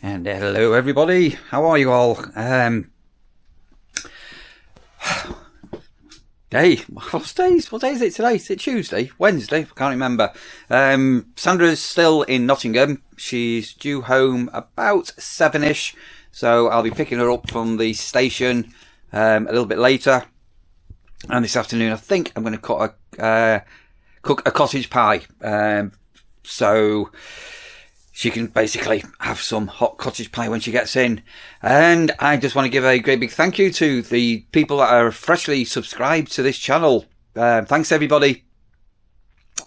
And hello everybody, how are you all? What day is it today? Is it Tuesday? Wednesday? I can't remember. Sandra's still in Nottingham. She's due home about 7ish, so I'll be picking her up from the station a little bit later. And this afternoon I think I'm going to cook a cottage pie, so she can basically have some hot cottage pie when she gets in. And I just want to give a great big thank you to the people that are freshly subscribed to this channel. Thanks everybody.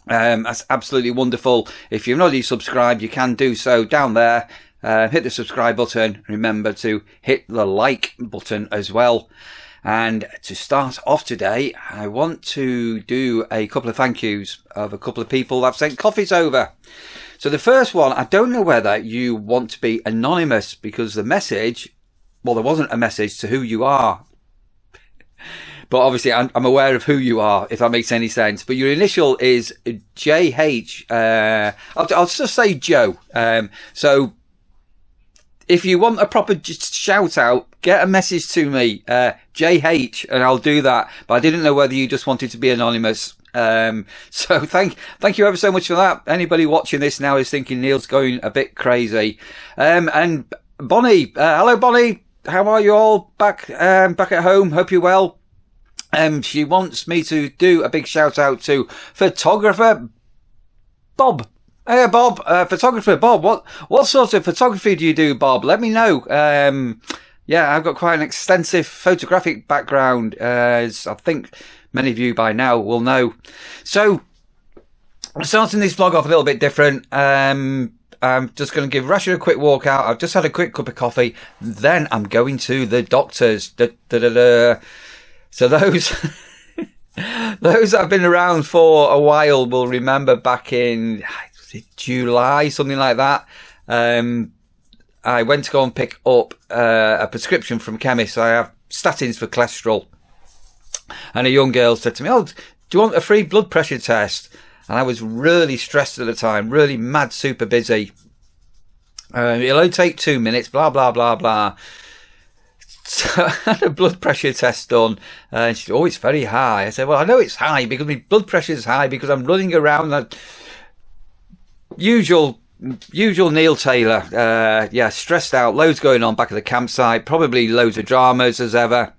That's absolutely wonderful. If you've not already subscribed, you can do so down there. Hit the subscribe button. Remember to hit the like button as well. And to start off today, I want to do a couple of thank yous of a couple of people that have sent coffees over. So the first one, I don't know whether you want to be anonymous, because the message, well, there wasn't a message to who you are. But obviously I'm aware of who you are, if that makes any sense. But your initial is JH. I'll just say Joe. So if you want a proper shout out, get a message to me, JH, and I'll do that. But I didn't know whether you just wanted to be anonymous. So thank you ever so much for that. Anybody watching this now is thinking Neil's going a bit crazy. And Bonnie, hello Bonnie, how are you all back at home? Hope you're well. She wants me to do a big shout out to photographer Bob. Hey Bob, photographer Bob, what sort of photography do you do, Bob? Let me know. Yeah, I've got quite an extensive photographic background, as I think many of you by now will know. So, I'm starting this vlog off a little bit different. I'm just going to give Rasha a quick walk out. I've just had a quick cup of coffee. Then I'm going to the doctors. So those those that have been around for a while will remember back in July, something like that. I went to go and pick up a prescription from chemist. I have statins for cholesterol. And a young girl said to me, "Oh, do you want a free blood pressure test?" And I was really stressed at the time, really mad, super busy. It'll only take 2 minutes, blah, blah, blah, blah. So I had a blood pressure test done. And she said, "Oh, it's very high." I said, "Well, I know it's high because my blood pressure is high because I'm running around." Usual Neil Taylor. Yeah, stressed out, loads going on back at the campsite, probably loads of dramas as ever.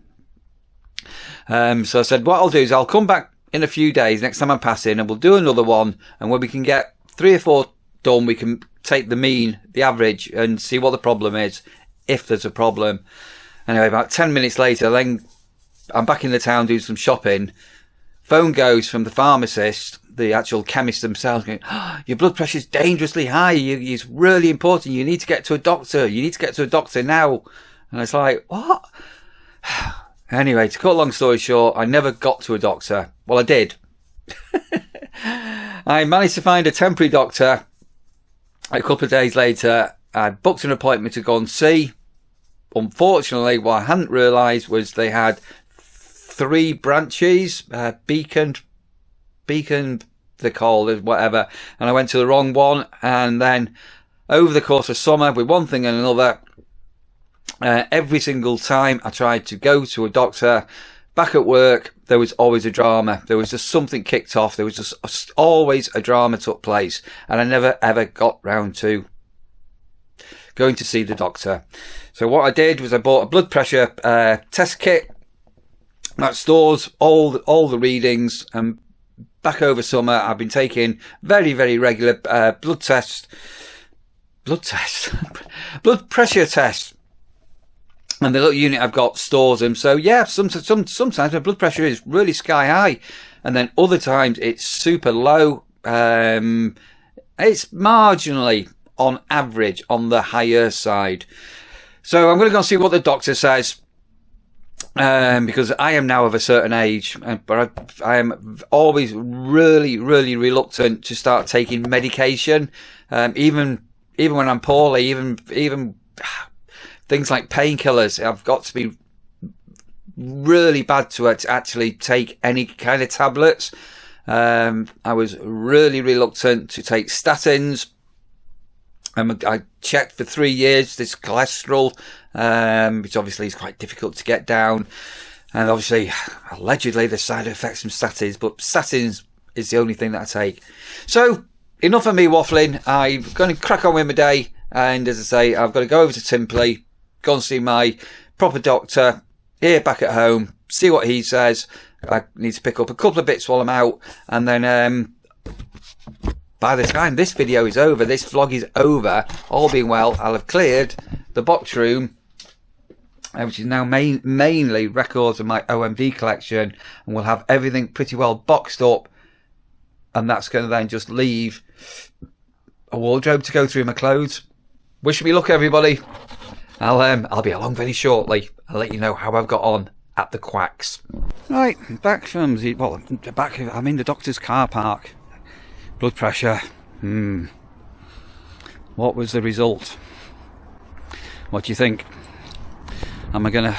So I said, what I'll do is I'll come back in a few days, next time I'm passing, and we'll do another one. And when we can get 3 or 4 done, we can take the mean, the average, and see what the problem is, if there's a problem. Anyway, about 10 minutes later, then I'm back in the town doing some shopping. Phone goes from the pharmacist, the actual chemist themselves, going, "Oh, your blood pressure's dangerously high. It's really important. You need to get to a doctor. You need to get to a doctor now." And it's like, what? Anyway, to cut a long story short, I never got to a doctor. Well, I did. I managed to find a temporary doctor a couple of days later. I booked an appointment to go and see. Unfortunately, what I hadn't realised was they had 3 branches, Beacon, they're called, whatever. And I went to the wrong one. And then over the course of summer, with one thing and another, every single time I tried to go to a doctor, back at work, there was always a drama. There was just something kicked off. There was just always a drama took place. And I never ever got round to going to see the doctor. So what I did was I bought a blood pressure test kit that stores all the readings. And back over summer, I've been taking very, very regular blood pressure tests. And the little unit I've got stores them. So yeah, sometimes my blood pressure is really sky high. And then other times it's super low. It's marginally on average on the higher side. So I'm going to go and see what the doctor says. Because I am now of a certain age, but I am always really, really reluctant to start taking medication. Even when I'm poorly, even things like painkillers, I've got to be really bad to actually take any kind of tablets. I was really reluctant to take statins. I checked for 3 years this cholesterol, which obviously is quite difficult to get down. And obviously, allegedly, there's side effects from statins, but statins is the only thing that I take. So, enough of me waffling. I'm going to crack on with my day. And as I say, I've got to go over to Timperley, go and see my proper doctor, here back at home, see what he says. I need to pick up a couple of bits while I'm out. And then by the time this video is over, this vlog is over, all being well, I'll have cleared the box room, which is now mainly records of my OMD collection, and we'll have everything pretty well boxed up, and that's going to then just leave a wardrobe to go through my clothes. Wish me luck, everybody. I'll be along very shortly. I'll let you know how I've got on at the Quacks. Right, back from I'm in the doctor's car park. Blood pressure. What was the result? What do you think? Am I going to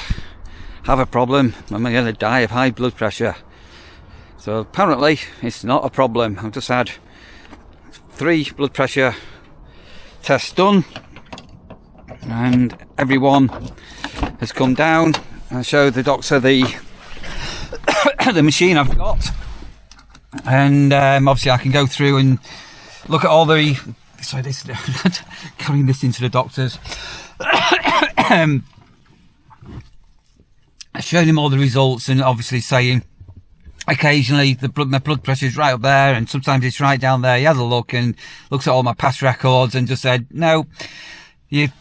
have a problem? Am I going to die of high blood pressure? So apparently it's not a problem. I've just had 3 blood pressure tests done, and everyone has come down. I showed the doctor the the machine I've got, and obviously I can go through and look at all the carrying this into the doctor's. Showing him all the results, and obviously saying occasionally my blood pressure is right up there, and sometimes it's right down there. He had a look and looks at all my past records and just said, no, you've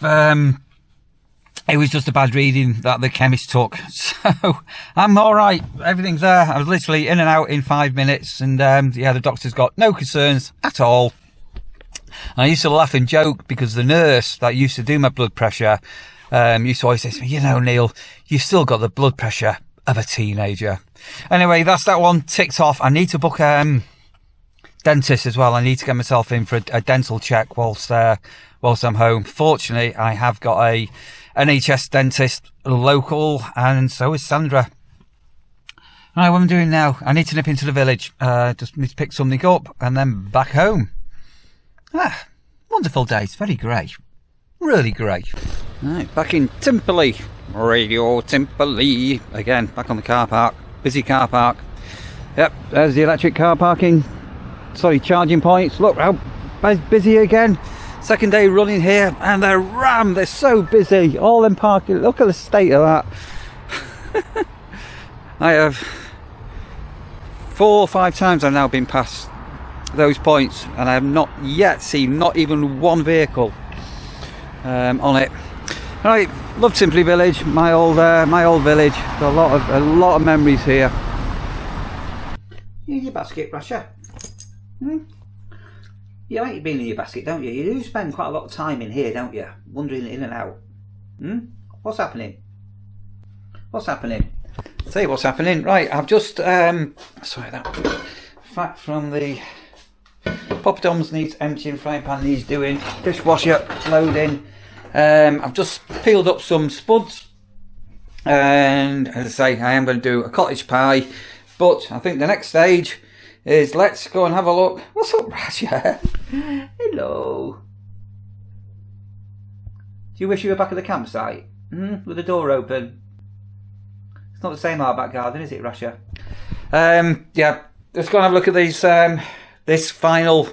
it was just a bad reading that the chemist took. So I'm all right. Everything's there. I was literally in and out in 5 minutes, and yeah, the doctor's got no concerns at all. And I used to laugh and joke because the nurse that used to do my blood pressure used to always say to me, you know, Neil, you've still got the blood pressure of a teenager. Anyway, that's that one ticked off. I need to book dentist as well. I need to get myself in for a dental check whilst I'm home. Fortunately, I have got a NHS dentist local, and so is Sandra. Right, what I'm doing now, I need to nip into the village. Just need to pick something up and then back home. Wonderful day. It's very grey. Really grey. Right, back in Timperley. Radio Timperley. Again, back on the car park. Busy car park. Yep, there's the electric car parking. Sorry, charging points. Look how busy again. Second day running here, and they're rammed. They're so busy. All them parking. Look at the state of that. I have 4 or 5 times I've now been past those points, and I have not yet seen not even one vehicle on it. Right, love Timperley Village, my old village. Got a lot of memories here. Here's your basket, Rasha. You like being in your basket, don't you? You do spend quite a lot of time in here, don't you? Wandering in and out. What's happening? What's happening? I'll tell you what's happening. Right, I've just sorry, that fat from the poppadoms needs emptying, frying pan needs doing, dishwasher loading. I've just peeled up some spuds, and as I say, I am going to do a cottage pie, but I think the next stage is let's go and have a look. What's up, Rasha? Hello. Do you wish you were back at the campsite? With the door open? It's not the same our back garden, is it, Rasha? Yeah, let's go and have a look at these. This final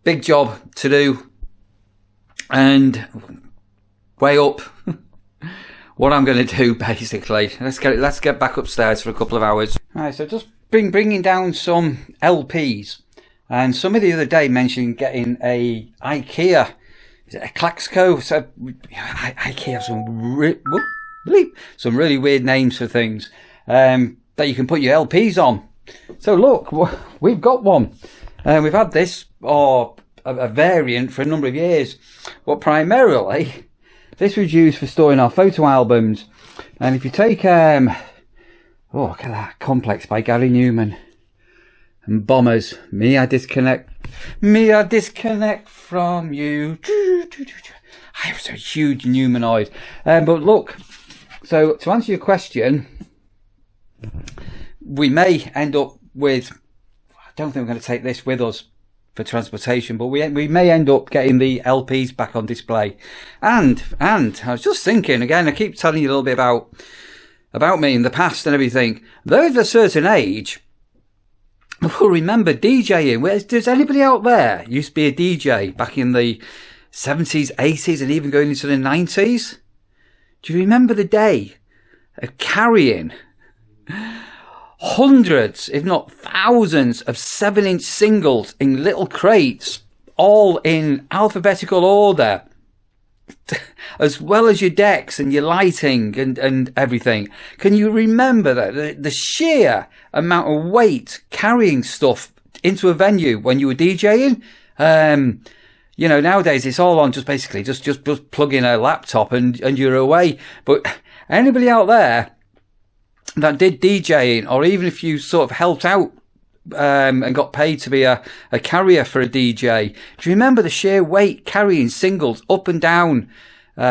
big job to do, and weigh up what I'm going to do. Basically, let's get back upstairs for a couple of hours. Right, so just bringing down some LPs, and somebody the other day mentioned getting a IKEA. Is it a Klaxco? So IKEA have some really weird names for things that you can put your LPs on. So look, we've got one. We've had this, or a variant, for a number of years. But primarily, this was used for storing our photo albums. And if you take, oh, look at that, Complex by Gary Newman. And Bombers, me I disconnect from you. I was a huge Newmanoid. But look, so to answer your question, we may end up with, I don't think we're going to take this with us, for transportation, but we may end up getting the LPs back on display. And I was just thinking again, I keep telling you a little bit about me in the past and everything. Those of a certain age will remember DJing. Does anybody out there used to be a DJ back in the 70s, 80s, and even going into the 90s? Do you remember the day of carrying hundreds, if not thousands, of 7-inch singles in little crates, all in alphabetical order, as well as your decks and your lighting and everything? Can you remember that? The sheer amount of weight carrying stuff into a venue when you were DJing? You know, nowadays it's all on just basically just plug in a laptop and you're away. But anybody out there that did DJing, or even if you sort of helped out and got paid to be a carrier for a DJ, do you remember the sheer weight carrying singles up and down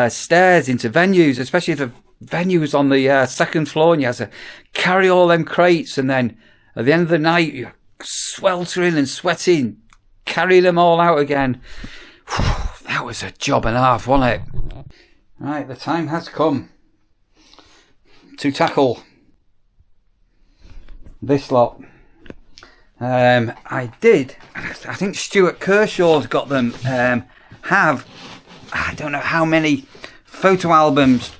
stairs into venues, especially if the venue was on the second floor and you had to carry all them crates, and then at the end of the night you're sweltering and sweating, carrying them all out again. That was a job and a half, wasn't it? Right, the time has come to tackle this lot. I think Stuart Kershaw's got them, have, I don't know how many photo albums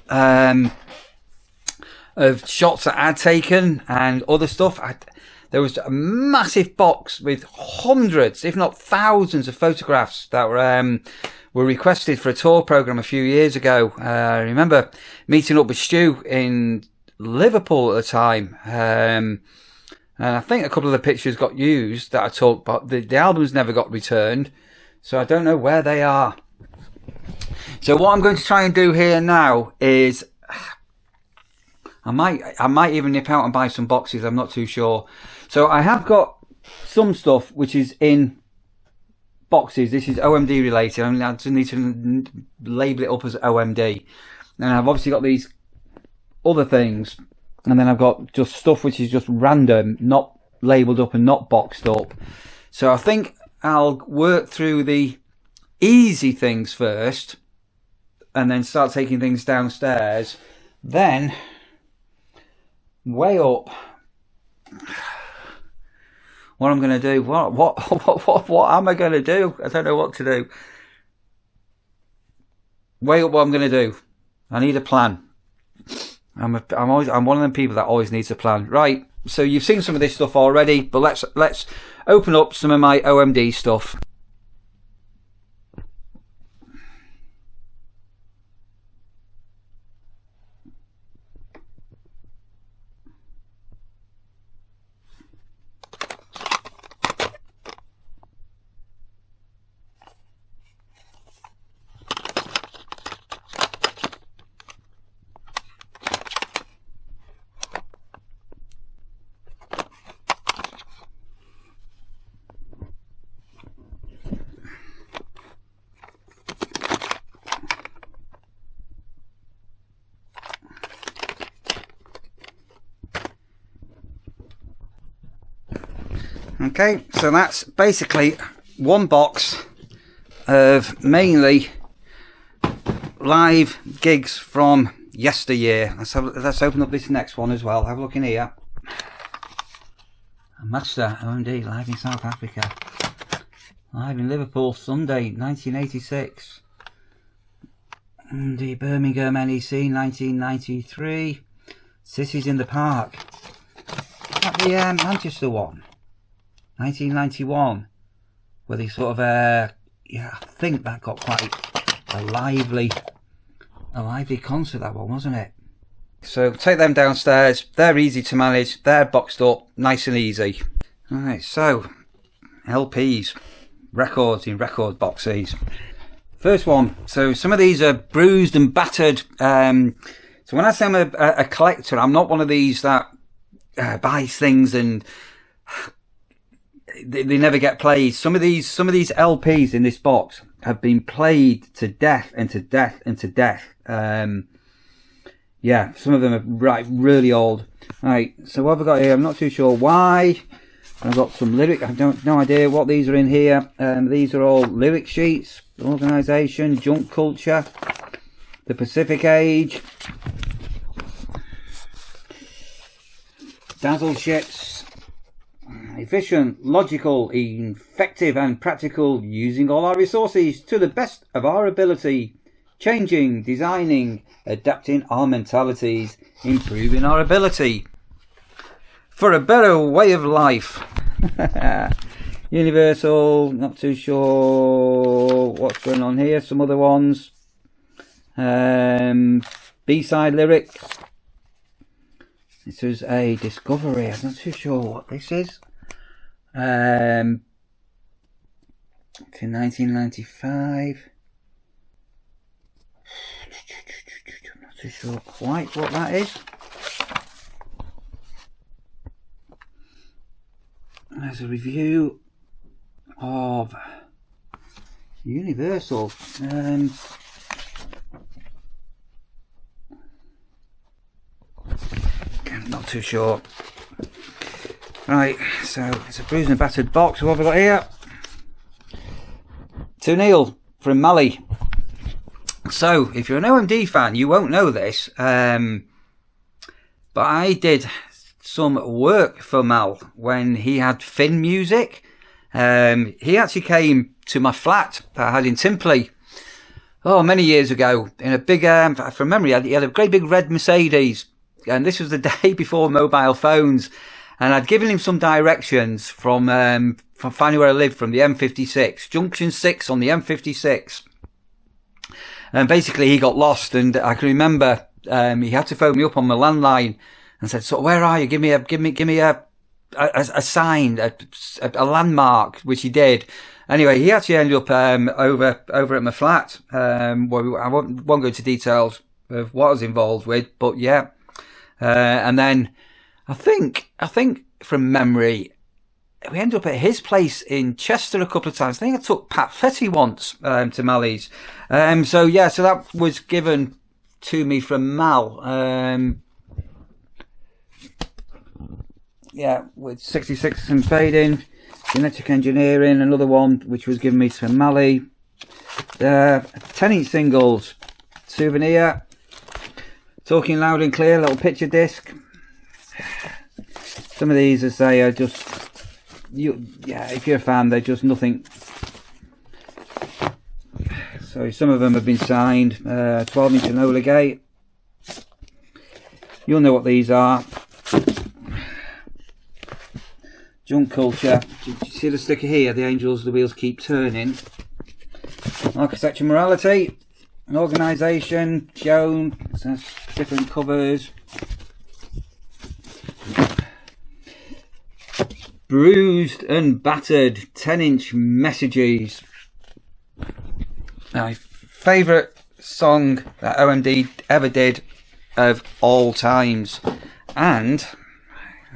of shots that I'd taken and other stuff. There was a massive box with hundreds, if not thousands, of photographs that were requested for a tour programme a few years ago. I remember meeting up with Stu in Liverpool at the time. And I think a couple of the pictures got used that I took, but the albums never got returned. So I don't know where they are. So what I'm going to try and do here now is, I might even nip out and buy some boxes. I'm not too sure. So I have got some stuff which is in boxes. This is OMD related. I just need to label it up as OMD. And I've obviously got these other things. And then I've got just stuff which is just random, not labelled up and not boxed up. So I think I'll work through the easy things first and then start taking things downstairs. Then, way up, what I'm going to do, what am I going to do? I don't know what to do. Way up what I'm going to do. I need a plan. I'm one of them people that always needs a plan. Right, so you've seen some of this stuff already, but let's open up some of my OMD stuff. Okay, so that's basically one box of mainly live gigs from yesteryear. Let's open up this next one as well. Have a look in here. Master OMD live in South Africa. Live in Liverpool, Sunday, 1986. The Birmingham NEC, 1993. Cities in the Park. Is that the Manchester one? 1991, where they sort of, yeah, I think that got quite a lively concert, that one, wasn't it? So take them downstairs. They're easy to manage. They're boxed up, nice and easy. All right, so LPs, records in record boxes. First one. So some of these are bruised and battered. So when I say I'm a collector, I'm not one of these that buys things and they never get played. Some of these LPs in this box have been played to death and to death and to death. Yeah, some of them are really old. Right, so what have I got here? I'm not too sure why I've got some lyric. I don't no idea what these are in here. These are all lyric sheets. Organisation, junk culture, the Pacific Age, dazzle ships, efficient, logical, effective and practical, using all our resources to the best of our ability, changing, designing, adapting our mentalities, improving our ability for a better way of life. Universal, not too sure what's going on here. Some other ones. B-side lyrics. This is a discovery. I'm not too sure what this is. To 1995. I'm not too sure quite what that is. There's a review of Universal. Not too sure. Right, so it's a bruised and battered box. What have we got here? To Neil from Mali. So, if you're an OMD fan, you won't know this, but I did some work for Mal when he had Finn Music. He actually came to my flat that I had in Timpley, many years ago, in a big, from memory, he had a great big red Mercedes, and this was the day before mobile phones, and I'd given him some directions from finding where I lived from the M56, Junction 6 on the M56, and basically he got lost, and I can remember he had to phone me up on my landline and said, "So where are you? Give me a sign, a landmark," which he did. Anyway, he actually ended up over at my flat. I won't go into details of what I was involved with, but yeah. And then I think from memory, we ended up at his place in Chester a couple of times. I think I took Pat Fetty once to Mally's. So that was given to me from Mal. With 66 and fading, genetic engineering, another one which was given me from Mali. 10-inch singles, souvenir, talking loud and clear, little picture disc. Some of these, as I say, are just if you're a fan, they're just nothing. So some of them have been signed. 12-inch Enola Gate. You'll know what these are. Junk culture. Do you see the sticker here? The angels, the wheels keep turning. Architecture, morality, an organisation shown. Different covers. Bruised and battered 10-inch messages. My favourite song that OMD ever did of all times, and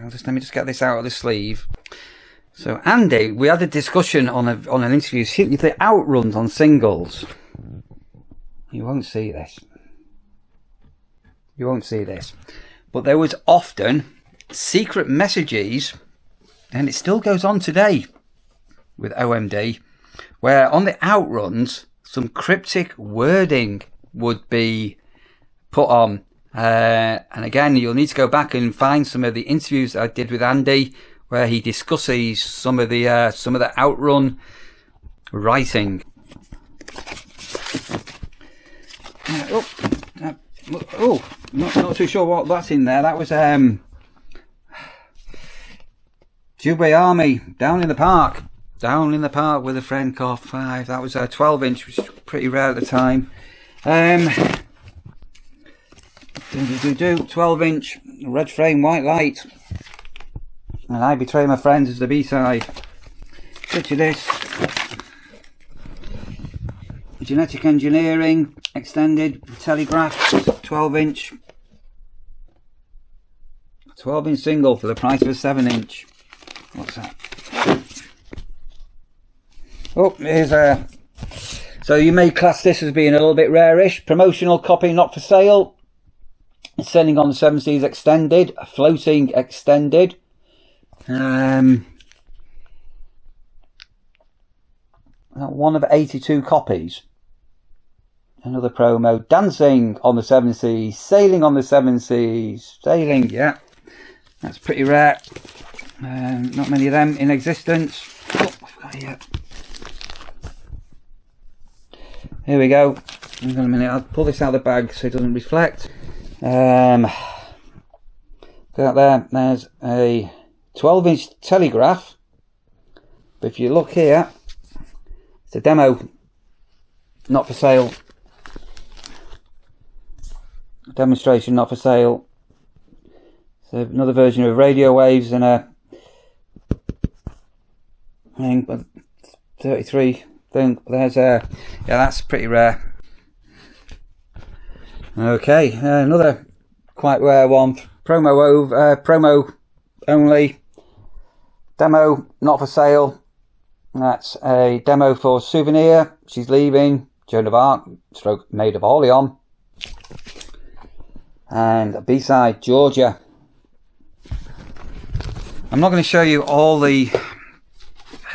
let me just get this out of the sleeve. So Andy, we had a discussion on an interview. The outruns on singles. You won't see this. You won't see this. But there was often secret messages, and it still goes on today with OMD, where on the outruns some cryptic wording would be put on. And again, you'll need to go back and find some of the interviews I did with Andy, where he discusses some of the outrun writing. Not too sure what that's in there. That was Jubei Army down in the park with a friend, Car 5. That was a 12-inch, which was pretty rare at the time. 12-inch red frame, white light. And I Betray My Friends is the B-side. Picture this. Genetic Engineering, extended, Telegraph, 12-inch. 12-inch single for the price of a 7-inch. What's that? Here's a... So you may class this as being a little bit rarish. Promotional copy, not for sale. Sending on the 7 Seas extended, floating extended. one of 82 copies. Another promo. Dancing on the Seven Seas, Sailing on the Seven Seas, Sailing, yeah. That's pretty rare. Not many of them in existence. Oh, I've got here. Here we go. Hang on a minute, I'll pull this out of the bag so it doesn't reflect. Got there's a 12-inch telegraph. But if you look here, it's a demo, not for sale. Demonstration, not for sale. So another version of radio waves and a 33 thing. There's a, yeah, that's pretty rare. Okay, another quite rare one. Promo only. Demo, not for sale. That's a demo for Souvenir. She's Leaving. Joan of Arc, stroke Maid of Orleans. And a B-side, Georgia. I'm not going to show you all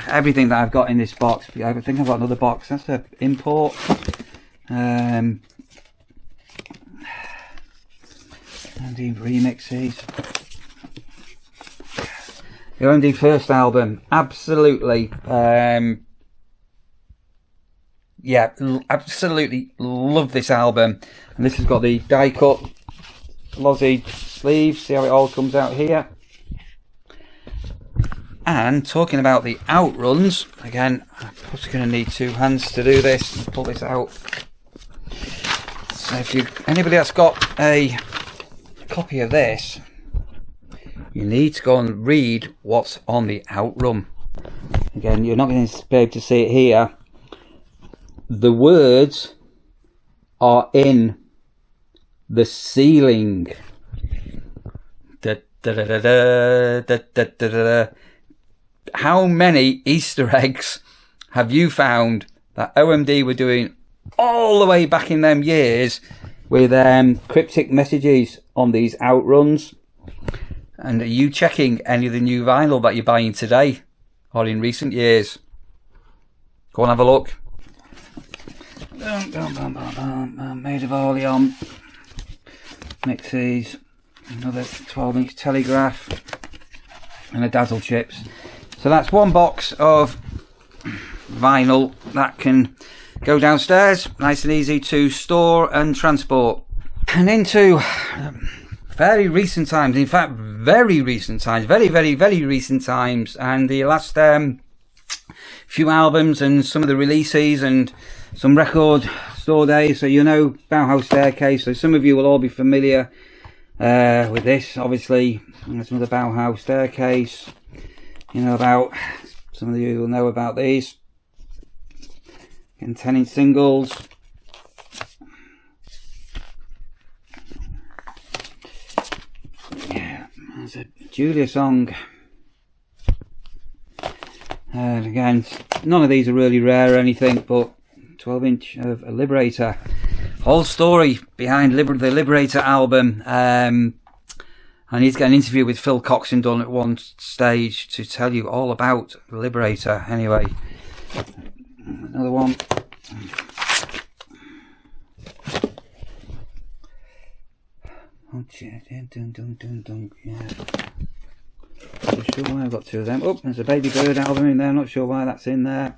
everything that I've got in this box. I think I've got another box. That's the import. OMD remixes. The OMD first album, absolutely. Yeah, absolutely love this album. And this has got the die cut Lozzie sleeves. See how it all comes out here. And talking about the outruns, again, I'm probably going to need two hands to do this. Pull this out. So if anybody that's got a copy of this, you need to go and read what's on the outrun. Again, you're not going to be able to see it here. The words are in the ceiling. Da, da, da, da, da, da, da, da, da. How many Easter eggs have you found that OMD were doing all the way back in them years with cryptic messages on these outruns? And are you checking any of the new vinyl that you're buying today or in recent years? Go and have a look. Maid of Orleans mixes, another 12-inch telegraph, and a Dazzle chips. So that's one box of vinyl that can go downstairs, nice and easy to store and transport. And into very recent times, in fact very recent times, very recent times, and the last few albums and some of the releases and some record store days. So you know Bauhaus Staircase, so some of you will all be familiar with this. Obviously there's another Bauhaus Staircase. You know about, some of you will know about these. And 10-inch singles. Yeah, there's a Julia song. And again, none of these are really rare or anything, but 12-inch of a Liberator. Whole story behind the Liberator album. I need to get an interview with Phil Coxon done at one stage to tell you all about the Liberator. Anyway, another one. Oh, yeah. Not sure why I've got two of them. Oh, there's a Baby Bird album in there. Not sure why that's in there.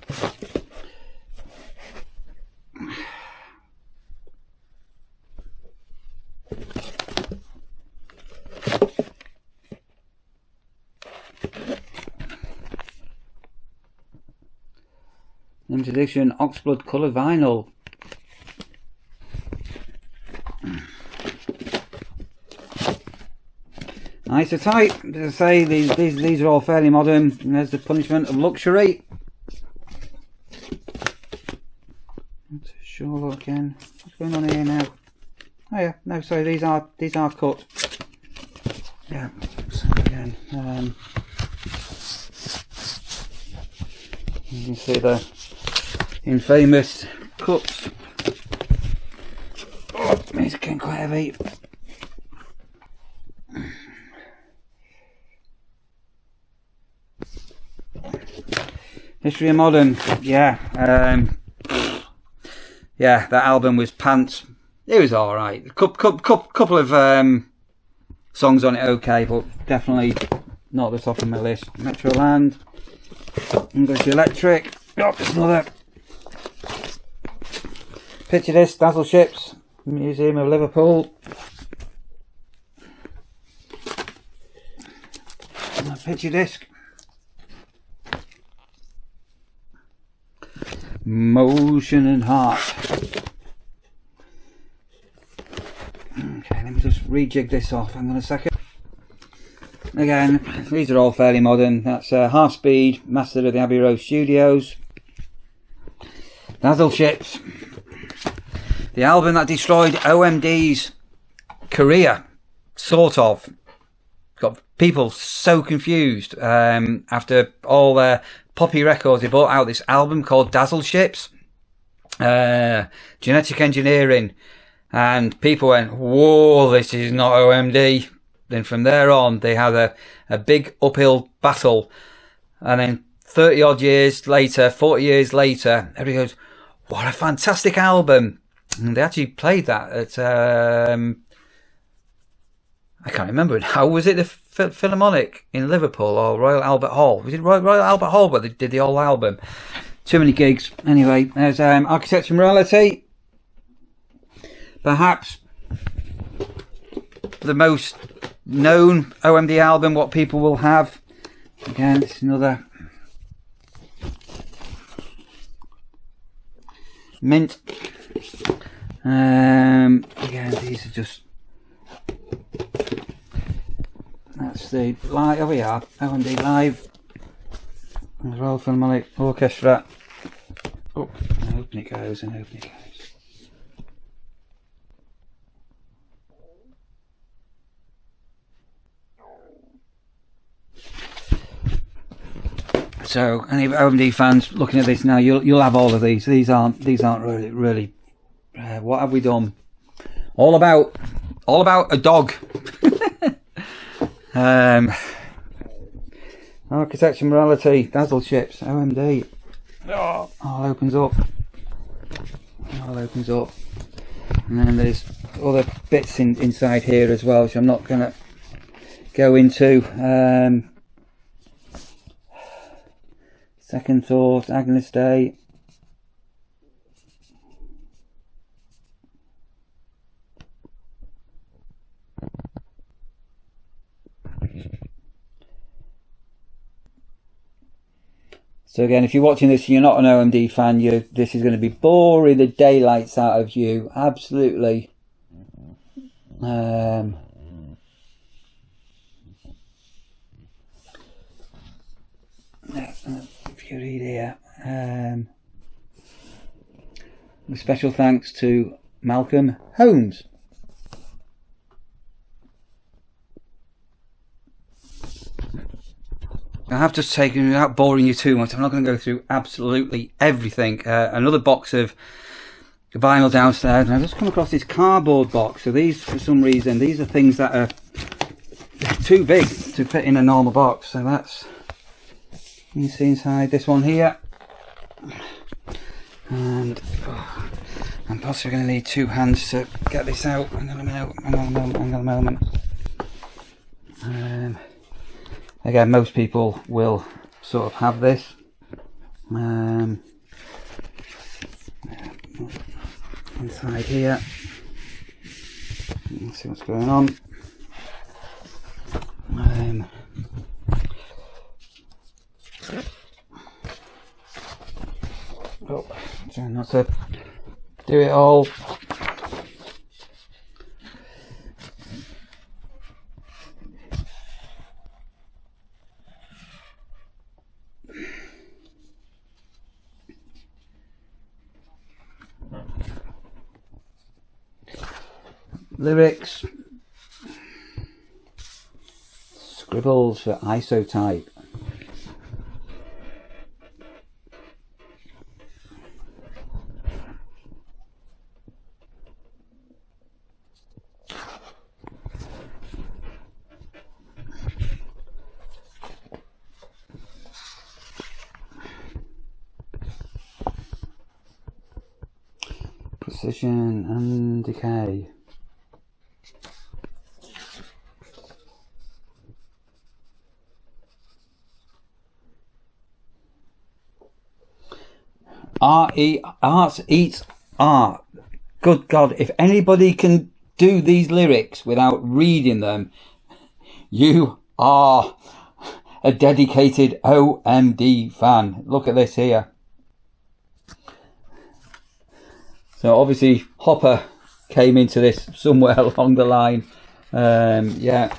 Limited edition Oxblood colour vinyl. Nice and tight. As I say, these are all fairly modern. And there's the Punishment of Luxury. That's a Sherlock again. What's going on here now? Oh yeah, no, sorry, these are cut. Yeah. So again, you can see the infamous cuts. Oh, it's getting quite heavy. History of Modern, yeah. Yeah, that album was pants. It was alright. Couple of songs on it okay, but definitely not the top of my list. Metroland, English Electric. Oh, there's another. Picture Disc, Dazzle Ships, Museum of Liverpool. Picture Disc. Motion and Heart. Okay, let me just rejig this off. Hang on a second. Again, these are all fairly modern. That's Half Speed, mastered at the Abbey Road Studios. Dazzle Ships. The album that destroyed OMD's career, sort of. Got people so confused after all their poppy records. They brought out this album called Dazzle Ships, Genetic Engineering, and people went, whoa, this is not OMD. Then from there on, they had a big uphill battle, and then 30 odd years later, 40 years later, everybody goes, what a fantastic album. And they actually played that at I can't remember now. Was it the Philharmonic in Liverpool or Royal Albert Hall? Was it Royal Albert Hall where they did the whole album? Too many gigs. Anyway, there's Architecture Morality. Perhaps the most known OMD album, what people will have. Again, it's another mint. Again, these are just. That's the live. Oh, we are OMD Live. The Royal Philharmonic Orchestra. Oh, and open it goes, and open it goes. So, any OMD fans looking at this now, you'll have all of these. These aren't really. What have we done? All about a dog. Architecture Morality, Dazzle Ships, OMD. Oh, all opens up. All opens up. And then there's other bits inside here as well, which I'm not going to go into. Second Thought, Agnus Dei. So again, if you're watching this and you're not an OMD fan, this is going to be boring the daylights out of you. Absolutely. If you read here, with special thanks to Malcolm Holmes. I have just taken, without boring you too much, I'm not going to go through absolutely everything. Another box of vinyl downstairs, and I've just come across this cardboard box. So these, for some reason, these are things that are too big to fit in a normal box. So that's, you can see inside this one here. And I'm possibly going to need two hands to get this out. Hang on a moment. Again, most people will sort of have this. Inside here, let's see what's going on. Trying not to do it all. Lyrics, scribbles for isotype. Precision and decay. Art eats art. Good God, if anybody can do these lyrics without reading them, you are a dedicated OMD fan. Look at this here. So obviously Hopper came into this somewhere along the line. Yeah.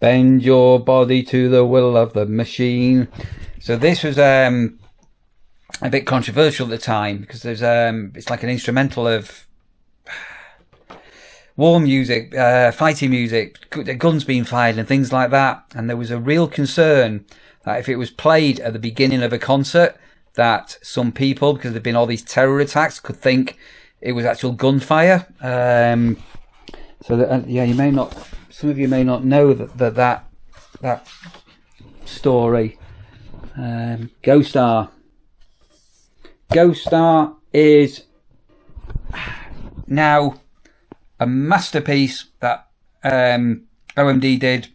Bend your body to the will of the machine. So this was a bit controversial at the time, because there's it's like an instrumental of war music, fighting music, guns being fired and things like that. And there was a real concern that if it was played at the beginning of a concert, that some people, because there'd been all these terror attacks, could think it was actual gunfire. So that, yeah, you may not. Some of you may not know that story. Ghost Star. Ghost Star is now a masterpiece that OMD did,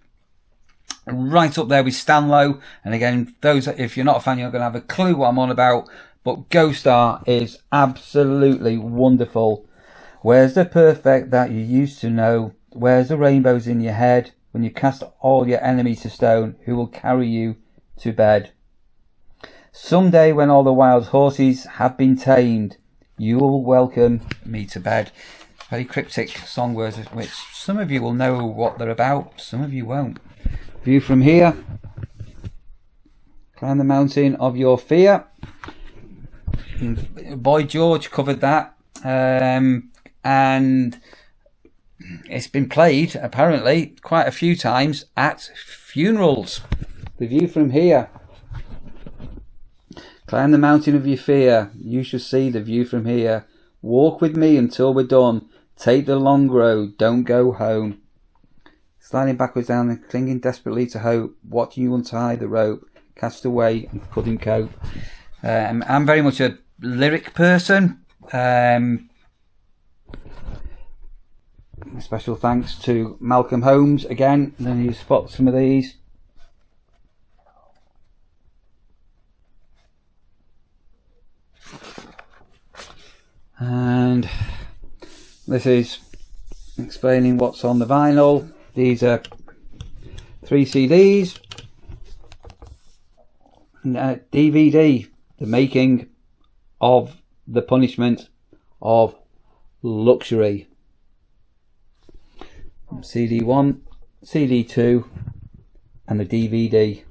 right up there with Stanlow. And again, those, if you're not a fan, you're going to have a clue what I'm on about. But Ghost Star is absolutely wonderful. Where's the perfect that you used to know? Where's the rainbows in your head? When you cast all your enemies to stone, who will carry you to bed? Someday when all the wild horses have been tamed, you will welcome me to bed. Very cryptic song words, which some of you will know what they're about, some of you won't. View from here. Climb the mountain of your fear. Boy George covered that. And it's been played apparently quite a few times at funerals. The view from here. Climb the mountain of your fear. You shall see the view from here. Walk with me until we're done. Take the long road. Don't go home. Sliding backwards down and clinging desperately to hope. Watching you untie the rope. Cast away and couldn't cope. I'm very much a lyric person. Special thanks to Malcolm Holmes again. And then you spot some of these. And this is explaining what's on the vinyl. These are 3 CDs. And DVD, The Making of the Punishment of Luxury. CD1, CD2 and the DVD.